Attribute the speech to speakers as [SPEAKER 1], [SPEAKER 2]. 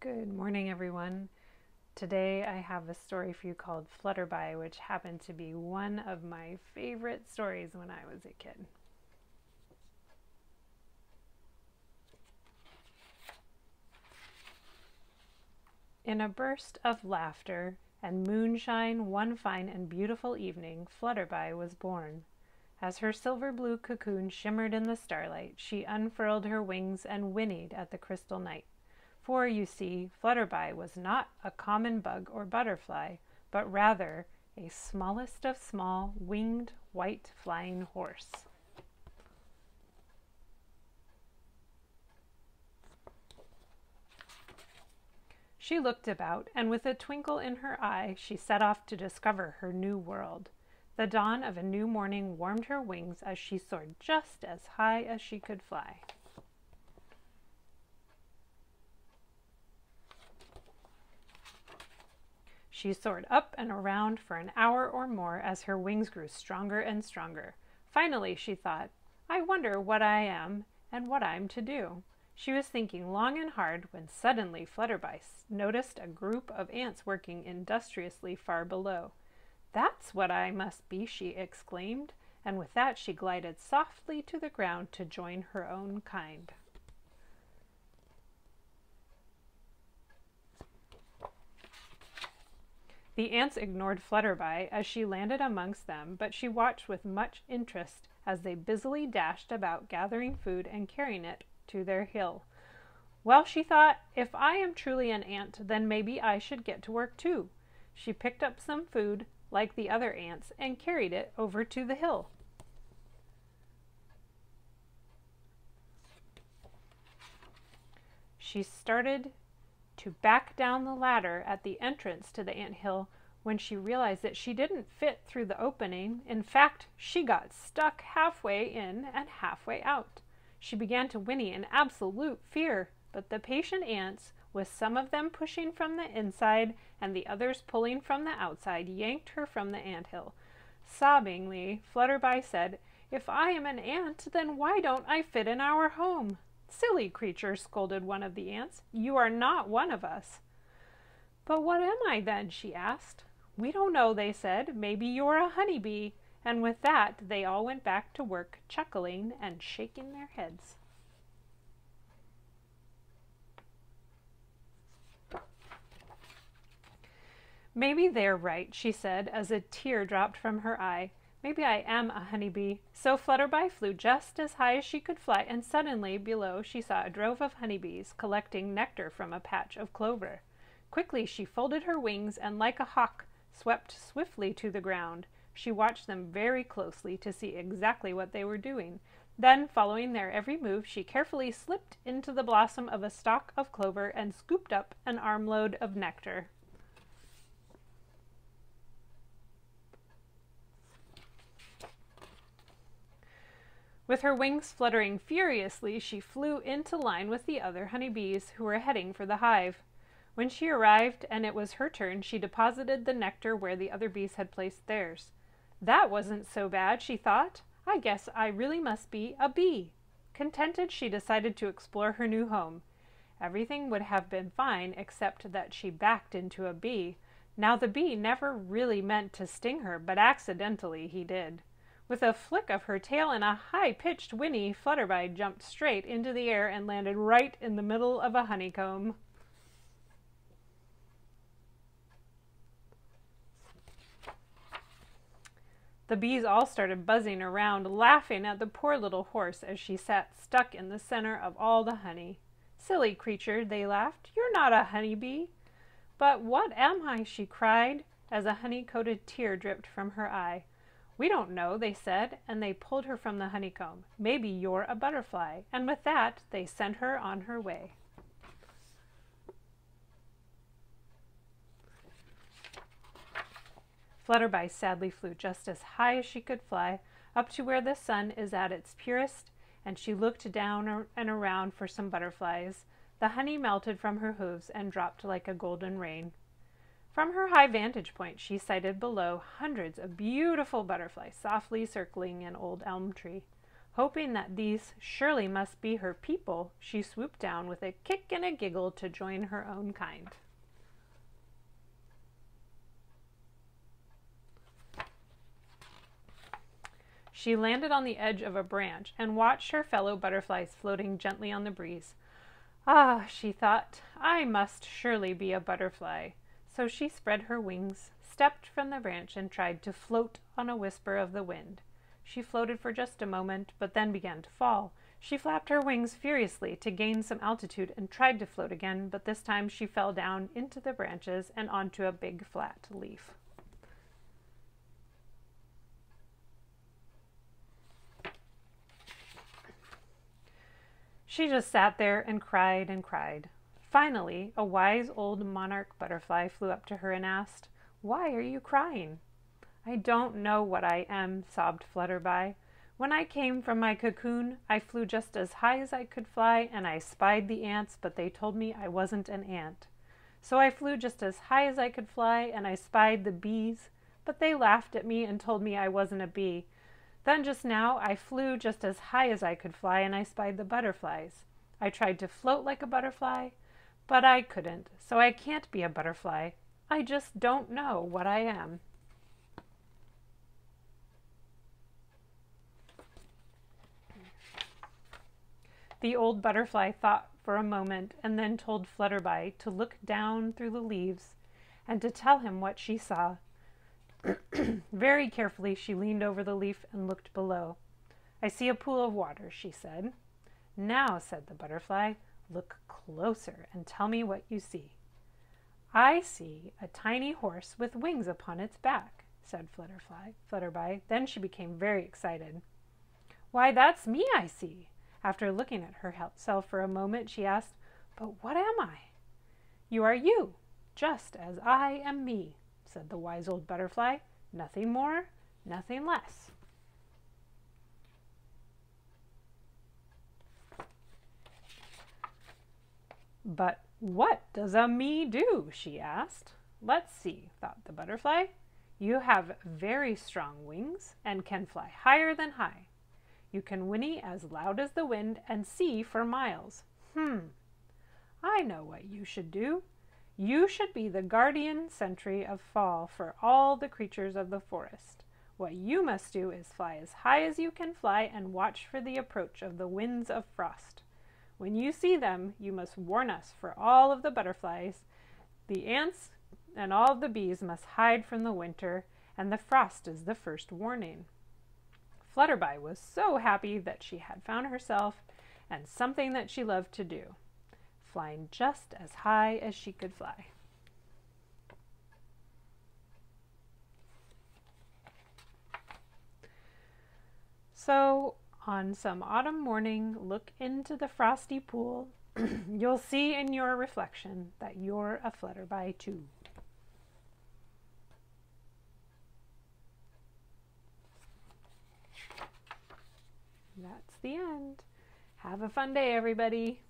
[SPEAKER 1] Good morning, everyone. Today I have a story for you called Flutterby, which happened to be one of my favorite stories when I was a kid. In a burst of laughter and moonshine one fine and beautiful evening, Flutterby was born. As her silver blue cocoon shimmered in the starlight, she unfurled her wings and whinnied at the crystal night. For, you see, Flutterby was not a common bug or butterfly, but rather a smallest of small, winged, white flying horse. She looked about, and with a twinkle in her eye, she set off to discover her new world. The dawn of a new morning warmed her wings as she soared just as high as she could fly. She soared up and around for an hour or more as her wings grew stronger and stronger. Finally, she thought, I wonder what I am and what I'm to do. She was thinking long and hard when suddenly Flutterby noticed a group of ants working industriously far below. That's what I must be, she exclaimed, and with that she glided softly to the ground to join her own kind. The ants ignored Flutterby as she landed amongst them, but she watched with much interest as they busily dashed about gathering food and carrying it to their hill. Well, she thought, if I am truly an ant, then maybe I should get to work too. She picked up some food, like the other ants, and carried it over to the hill. She started to back down the ladder at the entrance to the anthill when she realized that she didn't fit through the opening. In fact, she got stuck halfway in and halfway out. She began to whinny in absolute fear, but the patient ants, with some of them pushing from the inside and the others pulling from the outside, yanked her from the anthill. Sobbingly, Flutterby said, If I am an ant, then why don't I fit in our home? Silly creature, scolded one of the ants. You are not one of us. But what am I then? She asked. We don't know, they said. Maybe you're a honeybee. And with that, they all went back to work, chuckling and shaking their heads. Maybe they're right, she said, as a tear dropped from her eye. Maybe I am a honeybee. So Flutterby flew just as high as she could fly, and suddenly below she saw a drove of honeybees collecting nectar from a patch of clover. Quickly she folded her wings and, like a hawk, swept swiftly to the ground. She watched them very closely to see exactly what they were doing. Then, following their every move, she carefully slipped into the blossom of a stalk of clover and scooped up an armload of nectar. With her wings fluttering furiously, she flew into line with the other honeybees who were heading for the hive. When she arrived and it was her turn, she deposited the nectar where the other bees had placed theirs. That wasn't so bad, she thought. I guess I really must be a bee. Contented, she decided to explore her new home. Everything would have been fine except that she backed into a bee. Now the bee never really meant to sting her, but accidentally he did. With a flick of her tail and a high-pitched whinny, Flutterby jumped straight into the air and landed right in the middle of a honeycomb. The bees all started buzzing around, laughing at the poor little horse as she sat stuck in the center of all the honey. Silly creature, they laughed. You're not a honeybee. But what am I? She cried as a honey-coated tear dripped from her eye. We don't know, they said, and they pulled her from the honeycomb. Maybe you're a butterfly. And with that, they sent her on her way. Flutterby sadly flew just as high as she could fly, up to where the sun is at its purest, and she looked down and around for some butterflies. The honey melted from her hooves and dropped like a golden rain. From her high vantage point, she sighted below hundreds of beautiful butterflies softly circling an old elm tree. Hoping that these surely must be her people, she swooped down with a kick and a giggle to join her own kind. She landed on the edge of a branch and watched her fellow butterflies floating gently on the breeze. Ah, she thought, I must surely be a butterfly. So she spread her wings, stepped from the branch, and tried to float on a whisper of the wind. She floated for just a moment, but then began to fall. She flapped her wings furiously to gain some altitude and tried to float again, but this time she fell down into the branches and onto a big flat leaf. She just sat there and cried and cried. Finally, a wise old monarch butterfly flew up to her and asked, "Why are you crying?" "I don't know what I am," sobbed Flutterby. "When I came from my cocoon, I flew just as high as I could fly, and I spied the ants, but they told me I wasn't an ant. So I flew just as high as I could fly, and I spied the bees, but they laughed at me and told me I wasn't a bee. Then just now I flew just as high as I could fly, and I spied the butterflies. I tried to float like a butterfly, but I couldn't, so I can't be a butterfly. I just don't know what I am." The old butterfly thought for a moment and then told Flutterby to look down through the leaves and to tell him what she saw. Very carefully she leaned over the leaf and looked below. "I see a pool of water," she said. "Now," said the butterfly, "look closer and tell me what you see." "I see a tiny horse with wings upon its back," said Flutterby. Then she became very excited. "Why, that's me I see." After looking at herself for a moment, she asked, "But what am I?" "You are you, just as I am me," said the wise old butterfly. "Nothing more, nothing less." "But what does a me do?" she asked. "Let's see," thought the butterfly. "You have very strong wings and can fly higher than high. You can whinny as loud as the wind and see for miles. I know what you should do. You should be the guardian sentry of fall for all the creatures of the forest. What you must do is fly as high as you can fly and watch for the approach of the winds of frost. When you see them, you must warn us, for all of the butterflies, the ants, and all the bees must hide from the winter, and the frost is the first warning." Flutterby was so happy that she had found herself and something that she loved to do, flying just as high as she could fly. So, on some autumn morning, look into the frosty pool. You'll see in your reflection that you're a Flutterby too. That's the end. Have a fun day, everybody.